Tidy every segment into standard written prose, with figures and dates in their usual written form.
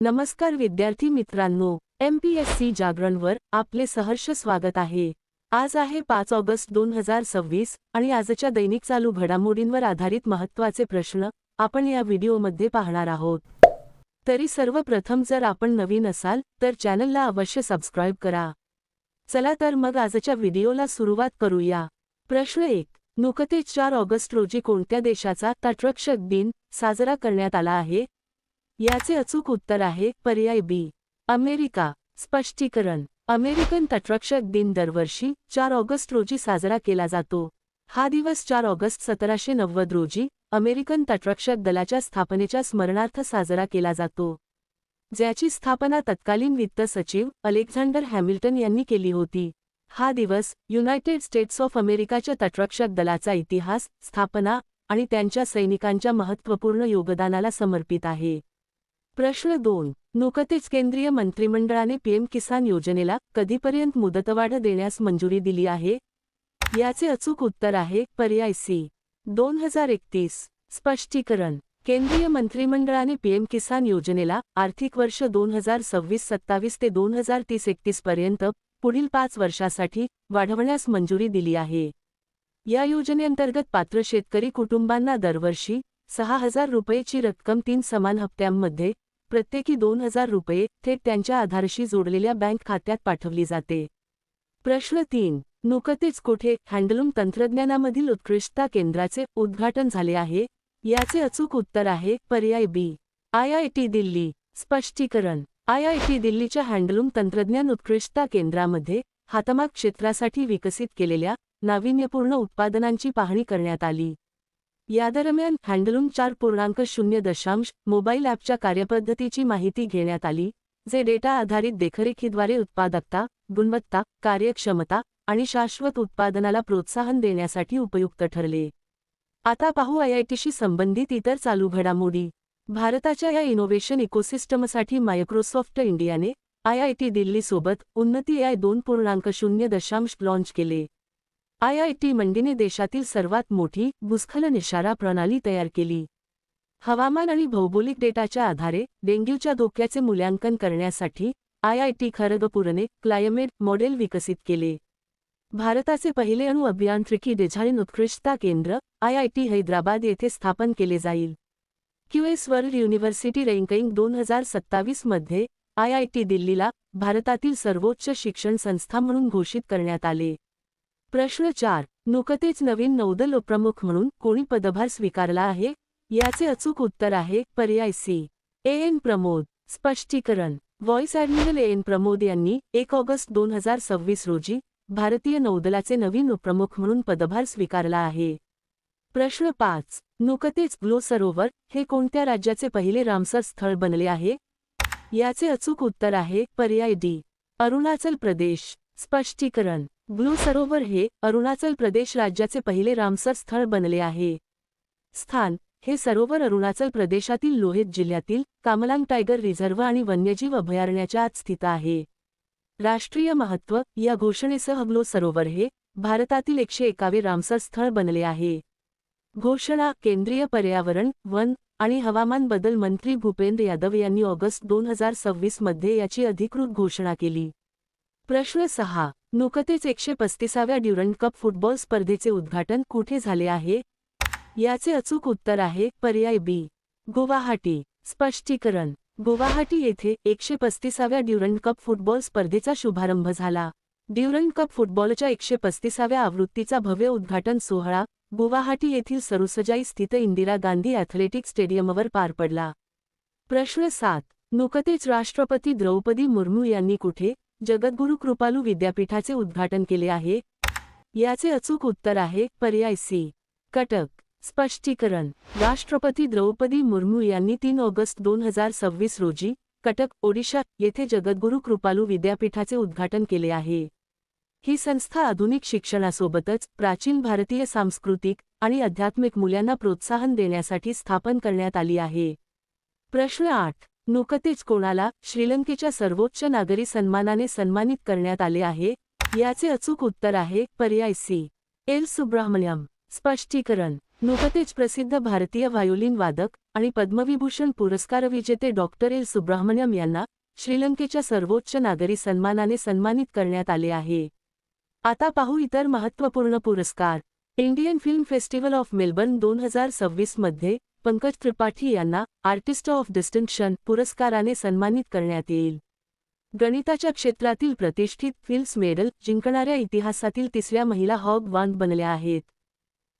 नमस्कार विद्यार्थी मित्रांनो, MPSC जागरणवर आपले सहर्ष स्वागत आहे। आज आहे 5 ऑगस्ट 2026 आणि आजच्या दैनिक चालू घडामोडींवर आधारित महत्त्वाचे प्रश्न आपण या व्हिडिओमध्ये पाहणार आहोत। तरी सर्वप्रथम जर आपण नवीन असाल तर चॅनलला अवश्य सबस्क्राइब करा। चला तर मग आजच्या व्हिडिओला सुरुवात करूया। प्रश्न 1. नुकतेच 4 ऑगस्ट रोजी कोणत्या देशाचा तटरक्षक दिन साजरा करण्यात आला आहे? याचे अचूक उत्तर आहे पर्याय बी, अमेरिका। स्पष्टीकरण: अमेरिकन तटरक्षक दिन दरवर्षी 4 ऑगस्ट रोजी साजरा केला जातो। हा दिवस 4 ऑगस्ट 1790 रोजी अमेरिकन तटरक्षक दलाच्या स्थापनेच्या स्मरणार्थ साजरा केला जातो, ज्याची स्थापना तत्कालीन वित्त सचिव अलेक्झांडर हॅमिल्टन यांनी केली होती। हा दिवस युनायटेड स्टेट्स ऑफ अमेरिकाच्या तटरक्षक दलाचा इतिहास, स्थापना आणि त्यांच्या सैनिकांच्या महत्त्वपूर्ण योगदानाला समर्पित आहे। प्रश्न 2. नुकतेच केंद्रीय मंत्रिमंडळाने पीएम किसान योजनेला कधीपर्यंत मुदतवाढ देण्यास मंजुरी दिली आहे? याचे अचूक उत्तर आहे पर्याय सी, 2031। स्पष्टीकरण: केंद्रीय मंत्रिमंडळाने पीएम किसान योजनेला आर्थिक वर्ष 2026-27 ते 2030-31 पर्यंत पुढील 5 वर्षासाठी वाढवण्यास मंजुरी दिली आहे। या योजनेअंतर्गत पात्र शेतकरी कुटुंबांना दरवर्षी 6,000 रुपयेची रक्कम 3 समान हप्त्यांमध्ये प्रत्येकी 2,000 रुपये थेट त्यांच्या आधारशी जोडलेल्या बँक खात्यात पाठवली जाते। प्रश्न 3. नुकतेच कोठे हँडलूम तंत्रज्ञानामधील उत्कृष्टता केंद्राचे उद्घाटन झाले आहे? याचे अचूक उत्तर आहे पर्याय बी, IIT दिल्ली। स्पष्टीकरण: IIT दिल्लीच्या हँडलूम तंत्रज्ञान उत्कृष्टता केंद्रामध्ये हातमाग क्षेत्रासाठी विकसित केलेल्या नाविन्यपूर्ण उत्पादनांची पाहणी करण्यात आली। यादरम्यान हँडलूम 4.0 मोबाईल ॲपच्या कार्यपद्धतीची माहिती घेण्यात आली, जे डेटा आधारित देखरेखीद्वारे उत्पादकता, गुणवत्ता, कार्यक्षमता आणि शाश्वत उत्पादनाला प्रोत्साहन देण्यासाठी उपयुक्त ठरले। आता पाहू IITशी संबंधित इतर चालू घडामोडी। भारताच्या या इनोव्हेशन इकोसिस्टमसाठी मायक्रोसॉफ्ट इंडियाने IIT दिल्लीसोबत उन्नती AI 2.0 लॉन्च केले। IIT मंडीने देशातील सर्वात मोठी भूस्खलन इशारा प्रणाली तयार केली। हवामान आणि भौगोलिक डेटाच्या आधारे डेंग्यूच्या धोक्याचे मूल्यांकन करण्यासाठी IIT खरगपूरने क्लायमेट मॉडेल विकसित केले। भारताचे पहिले अणु अभियांत्रिकी डिझाईन उत्कृष्टता केंद्र IIT हैदराबाद येथे स्थापन केले जाईल। QS वर्ल्ड युनिव्हर्सिटी रँकिंग 2027 मध्ये IIT दिल्लीला भारतातील सर्वोच्च शिक्षण संस्था म्हणून घोषित करण्यात आले। प्रश्न 4. नुकतेच नवीन नौदल उपप्रमुख म्हणून कोणी पदभार स्वीकारला आहे? याचे अचूक उत्तर आहे पर्याय सी, AN प्रमोद। स्पष्टीकरण: व्हाईस ॲडमिरल AN प्रमोद यांनी 1 ऑगस्ट 2026 रोजी भारतीय नौदलाचे नवीन उपप्रमुख म्हणून पदभार स्वीकारला आहे। प्रश्न 5. नुकतेच ग्लो सरोवर हे कोणत्या राज्याचे पहिले रामसर स्थळ बनले आहे? याचे अचूक उत्तर आहे पर्याय डी, अरुणाचल प्रदेश। स्पष्टीकरण: ग्लो सरोवर हे अरुणाचल प्रदेश राज्याचे पहिले रामसर स्थळ बनले आहे। स्थान: हे सरोवर अरुणाचल प्रदेशातील लोहित जिल्ह्यातील कामलांग टायगर रिझर्व्ह आणि वन्यजीव अभयारण्याच्या आत स्थित आहे। राष्ट्रीय महत्त्व: या घोषणेसह ग्लो सरोवर हे भारतातील 101वे रामसर स्थळ बनले आहे। घोषणा: केंद्रीय पर्यावरण, वन आणि हवामान बदल मंत्री भूपेंद्र यादव यांनी ऑगस्ट 2026 मध्ये याची अधिकृत घोषणा केली। प्रश्न 6. नुकतेच 135व्या ड्युरंड कप फुटबॉल स्पर्धेचे उद्घाटन कुठे झाले आहे? याचे अचूक उत्तर आहे पर्याय बी, गुवाहाटी। स्पष्टीकरण: गुवाहाटी येथे 135व्या ड्युरंड कप फुटबॉल स्पर्धेचा शुभारंभ झाला। ड्युरंड कप फुटबॉलच्या 135व्या आवृत्तीचा भव्य उद्घाटन सोहळा गुवाहाटी येथील सरुसजाई स्थित इंदिरा गांधी ॲथलेटिक स्टेडियमवर पार पडला। प्रश्न 7. नुकतेच राष्ट्रपती द्रौपदी मुर्मू यांनी कुठे जगद्गुरू कृपालू विद्यापीठाचे उद्घाटन केले आहे? याचे अचूक उत्तर आहे पर्याय सी, कटक। स्पष्टीकरण: राष्ट्रपती द्रौपदी मुर्मू यांनी 3 ऑगस्ट 2026 रोजी कटक, ओडिशा येथे जगद्गुरू कृपालू विद्यापीठाचे उद्घाटन केले आहे। ही संस्था आधुनिक शिक्षणासोबतच प्राचीन भारतीय सांस्कृतिक आणि आध्यात्मिक मूल्यांना प्रोत्साहन देण्यासाठी स्थापन करण्यात आली आहे। प्रश्न 8. नुकतेच कोणाला श्रीलंकेच्या सर्वोच्च नागरी सन्मानाने सन्मानित करण्यात आले आहे? याचे अचूक उत्तर आहे पर्याय सी, एल सुब्रमण्यम। स्पष्टीकरण: नुकतेच प्रसिद्ध भारतीय व्हायोलिन वादक आणि पद्मविभूषण पुरस्कार विजेते डॉक्टर एल सुब्रह्मण्यम यांना श्रीलंकेच्या सर्वोच्च नागरी सन्मानाने सन्मानित करण्यात आले आहे. आता पाहू इतर महत्त्वपूर्ण पुरस्कार. Indian film festival of Melbourne 2026 मध्ये पंकज त्रिपाठी यांना आर्टिस्ट ऑफ डिस्टिंक्शन पुरस्काराने सन्मानित करण्यात येईल. गणिताच्या क्षेत्रातील प्रतिष्ठित फिल्म्स मेडल जिंकणाऱ्या इतिहासातील तिसऱ्या महिला हॉग वांग बनल्या आहेत.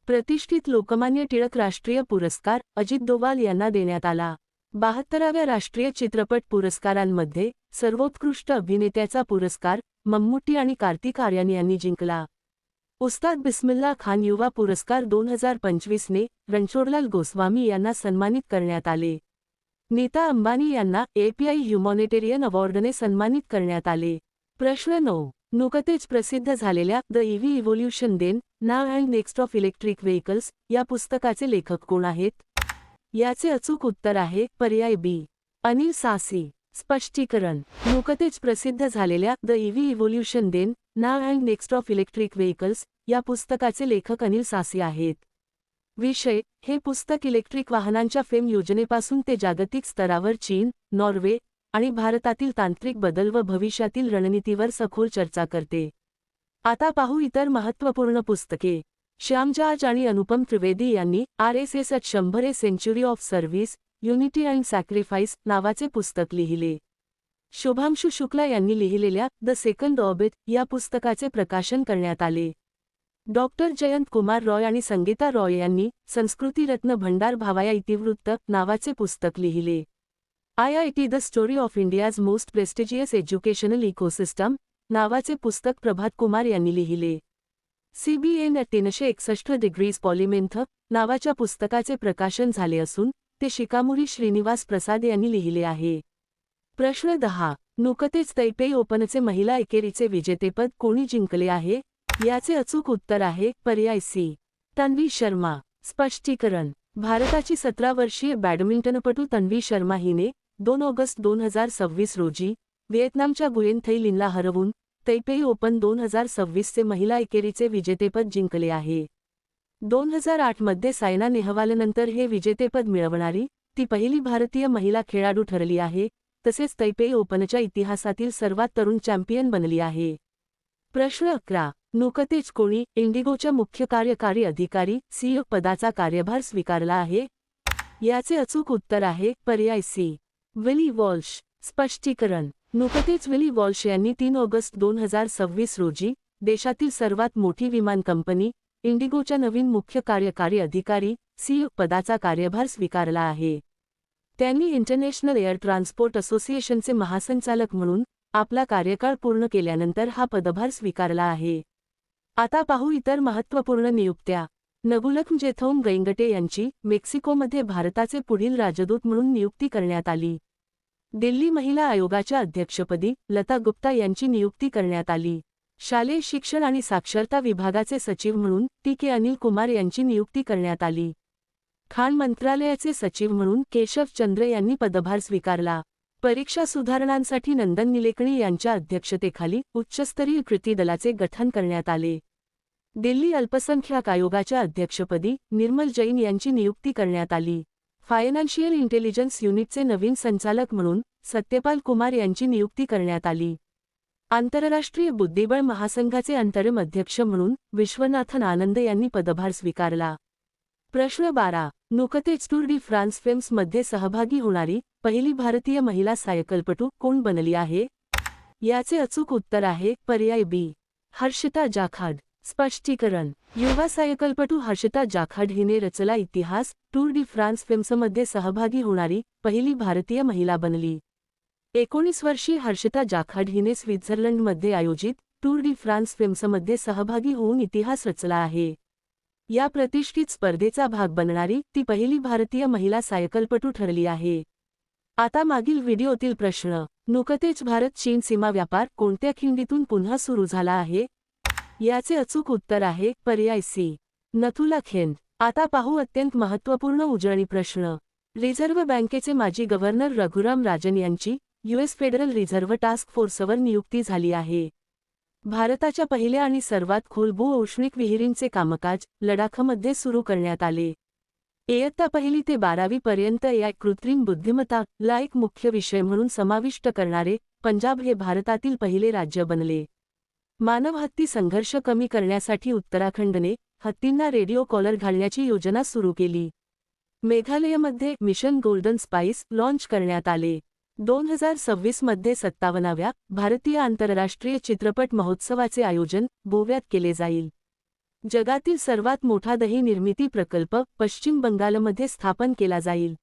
प्रतिष्ठित लोकमान्य टिळक राष्ट्रीय पुरस्कार अजित डोवाल यांना देण्यात आला. 72व्या राष्ट्रीय चित्रपट पुरस्कारांमध्ये सर्वोत्कृष्ट अभिनेत्याचा पुरस्कार मम्मूटी आणि कार्तिक आर्यन यांनी जिंकला. उस्ताद बिस्मिल्ला खान युवा पुरस्कार 2025 ने रणछोडलाल गोस्वामी यांना सन्मानित करण्यात आले. नीता अंबानी यांना API ह्युमॅनिटेरियन अवॉर्डने सन्मानित करण्यात आले. प्रश्न 9. नुकतेच प्रसिद्ध झालेल्या the EV evolution then now and next of electric vehicles या पुस्तकाचे लेखक कोण आहेत? याचे अचूक उत्तर आहे पर्याय B. अनिल सासी. स्पष्टीकरण. नुकतेच प्रसिद्ध झालेल्या the EV evolution then now and next of electric vehicles या पुस्तकाचे लेखक अनिल सासी आहेत. विषय. हे पुस्तक इलेक्ट्रिक वाहनांच्या फेम योजनेपासून ते जागतिक स्तरावर चीन, नॉर्वे आणि भारतातील तांत्रिक बदल व भविष्यातील रणनीतीवर सखोल चर्चा करते. आता पाहू इतर महत्त्वपूर्ण पुस्तके. श्यामजाज आणि अनुपम त्रिवेदी यांनी RSS at 100 century of service, unity and sacrifice नावाचे पुस्तक लिहिले. शुभांशु शुक्ला यांनी लिहिलेल्या द सेकंड ऑर्बिट या पुस्तकाचे प्रकाशन करण्यात आले. डॉक्टर जयंत कुमार रॉय आणि संगीता रॉय यांनी संस्कृतीरत्न भंडार भावाया इतिवृत्त नावाचे पुस्तक लिहिले. IIT the story of India's most prestigious educational ecosystem नावाचे पुस्तक प्रभात कुमार यांनी लिहिले. CBN at 361 डिग्रीज पॉलिमेंथ नावाच्या पुस्तकाचे प्रकाशन झाले असून ते शिकामुरी श्रीनिवास प्रसाद यांनी लिहिले आहे. प्रश्न 10. नुकतेच तैपेई ओपनचे महिला एकेरीचे विजेतेपद कोणी जिंकले आहे? याचे अचूक उत्तर आहे पर्याय C. तन्वी शर्मा. स्पष्टीकरण. भारताची 17 वर्षीय बॅडमिंटनपटू तन्वी शर्मा हिने 2 ऑगस्ट 2026 रोजी व्हिएतनामच्या गुयेन थै लिनला हरवून तैपेई ओपन 2026 चे महिला एकेरीचे विजेतेपद जिंकले आहे. 2008 मध्ये सायना नेहवालनंतर हे विजेतेपद मिळवणारी ती पहिली भारतीय महिला खेळाडू ठरली आहे. तसेच तैपेई ओपनच्या इतिहासातील सर्वात तरुण चॅम्पियन बनली आहे. प्रश्न 11. नुकतेच कोणी इंडिगोच्या मुख्य कार्यकारी अधिकारी CEO पदाचा कार्यभार स्वीकारला आहे? याचे अचूक उत्तर आहे पर्याय C. विली वॉल्श. स्पष्टीकरण. नुकतेच विली वॉल्श यांनी 3 ऑगस्ट 2026 रोजी देशातील सर्वात मोठी विमान कंपनी इंडिगोच्या नवीन मुख्य कार्यकारी अधिकारी CEO पदाचा कार्यभार स्वीकारला आहे. त्यांनी इंटरनॅशनल एअर ट्रान्सपोर्ट असोसिएशनचे महासंचालक म्हणून आपला कार्यकाळ पूर्ण केल्यानंतर हा पदभार स्वीकारला आहे. आता पाहू इतर महत्त्वपूर्ण नियुक्त्या. नगुलम जेथौम गैंगटे यांची मेक्सिकोमध्ये भारताचे पुढील राजदूत म्हणून नियुक्ती करण्यात आली. दिल्ली महिला आयोगाच्या अध्यक्षपदी लता गुप्ता यांची नियुक्ती करण्यात आली. शालेय शिक्षण आणि साक्षरता विभागाचे सचिव म्हणून TK अनिल कुमार यांची नियुक्ती करण्यात आली. खाण मंत्रालयाचे सचिव म्हणून केशव चंद्र यांनी पदभार स्वीकारला. परीक्षा सुधारणांसाठी नंदन निलेकणी यांच्या अध्यक्षतेखाली उच्चस्तरीय कृती दलाचे गठन करण्यात आले. दिल्ली अल्पसंख्याक आयोगाच्या अध्यक्षपदी निर्मल जैन यांची नियुक्ती करण्यात आली. फायनान्शियल इंटेलिजन्स युनिटचे नवीन संचालक म्हणून सत्यपाल कुमार यांची नियुक्ती करण्यात आली. आंतरराष्ट्रीय बुद्धिबळ महासंघाचे अंतरिम अध्यक्ष म्हणून विश्वनाथन आनंद यांनी पदभार स्वीकारला. प्रश्न 12. नुकतेच टूर डी फ्रान्स फेम्समध्ये सहभागी होणारी पहिली भारतीय महिला सायकलपटू कोण बनली आहे? याचे अचूक उत्तर आहे पर्याय B. हर्षिता जाखाड. स्पष्टीकरण. युवा सायकलपटू हर्षिता जाखाड हिने रचला इतिहास. टूर डी फ्रान्स फेम्समध्ये सहभागी होणारी पहिली भारतीय महिला बनली. 19 वर्षीय हर्षिता जाखाड हिने स्वित्झर्लंडमध्ये आयोजित टूर डी फ्रान्स फेम्समध्ये सहभागी होऊन इतिहास रचला आहे. या प्रतिष्ठित स्पर्धेचा भाग बनणारी ती पहिली भारतीय महिला सायकलपटू ठरली आहे. आता मागील व्हिडिओतील प्रश्न. नुकतेच भारत-चीन सीमा व्यापार कोणत्या खिंडीतून पुन्हा सुरू झाला आहे? याचे अचूक उत्तर आहे पर्याय C. नथुला खिंड. आता पाहू अत्यंत महत्त्वपूर्ण उजळणी प्रश्न. रिझर्व्ह बँकेचे माजी गव्हर्नर रघुराम राजन यांची US फेडरल रिझर्व्ह टास्क फोर्सवर नियुक्ती झाली आहे. भारताच्या पहिल्या आणि सर्वात खोल भू-औष्णिक विहिरींचे कामकाज लडाखमध्ये सुरू करण्यात आले. इयत्ता 1ली ते 12वी पर्यंत एआय कृत्रिम बुद्धिमत्ता ला एक मुख्य विषय म्हणून समाविष्ट करणारे पंजाब हे भारतातील पहिले राज्य बनले. मानव-हत्ती संघर्ष कमी करण्यासाठी उत्तराखंडने हत्तींना रेडिओ कॉलर घालण्याची योजना सुरू केली. मेघालयमध्ये मिशन गोल्डन स्पाईस लॉन्च करण्यात आले. 2026 मध्ये 57व्या भारतीय आंतरराष्ट्रीय चित्रपट महोत्सवाचे आयोजन गोव्यात केले जाईल. जगातील सर्वात मोठा दही निर्मिती प्रकल्प पश्चिम बंगालमध्ये स्थापन केला जाईल.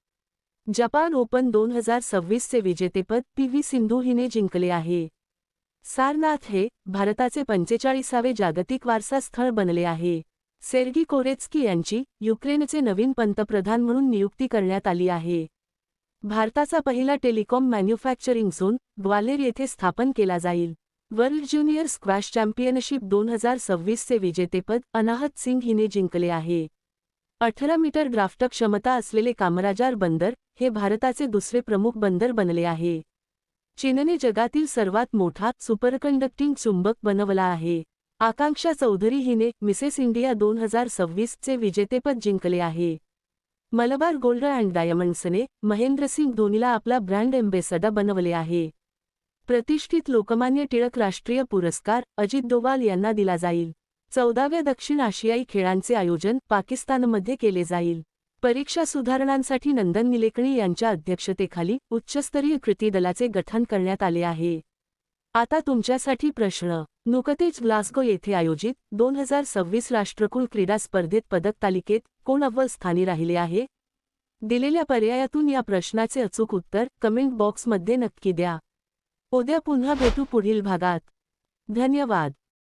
जपान ओपन 2026 चे विजेतेपद पी.व्ही. सिंधू हिने जिंकले आहे. सारनाथ हे भारताचे 45वे जागतिक वारसा स्थळ बनले आहे. सेर्गी कोरेत्स्की यांची युक्रेनचे नवीन पंतप्रधान म्हणून नियुक्ती करण्यात आली आहे. भारताचा पहिला टेलिकॉम मॅन्युफॅक्चरिंग झोन ग्वाल्हेर येथे स्थापन केला जाईल. वर्ल्ड ज्युनियर स्क्वॅश चॅम्पियनशिप 2026 चे विजेतेपद अनाहत सिंग हिने जिंकले आहे. 18 मीटर ड्राफ्ट क्षमता असलेले कामराजार बंदर हे भारताचे दुसरे प्रमुख बंदर बनले आहे. चीनने जगातील सर्वात मोठा सुपरकंडक्टिंग चुंबक बनवला आहे. आकांक्षा चौधरी हिने मिसेस इंडिया 2026 चे विजेतेपद जिंकले आहे. मलबार गोल्ड अँड डायमंड्सने महेंद्रसिंग धोनीला आपला ब्रँड एम्बेसडर बनवले आहे. प्रतिष्ठित लोकमान्य टिळक राष्ट्रीय पुरस्कार अजित डोवाल यांना दिला जाईल. 14व्या दक्षिण आशियाई खेळांचे आयोजन पाकिस्तानमध्ये केले जाईल. परीक्षा सुधारणांसाठी नंदन निलेकणी यांच्या अध्यक्षतेखाली उच्चस्तरीय कृती दलाचे गठन करण्यात आले आहे. आता तुमच्यासाठी प्रश्न. नुकतेच ग्लासगो येथे आयोजित 2026 राष्ट्रकुल क्रीडा स्पर्धेत पदक तालिकेत कोण अव्वल स्थानी राहिले आहे? दिलेल्या पर्यायातून या प्रश्नाचे अचूक उत्तर कमेंट बॉक्समध्ये नक्की द्या. उद्या पुन्हा भेटू पुढील भागात. धन्यवाद.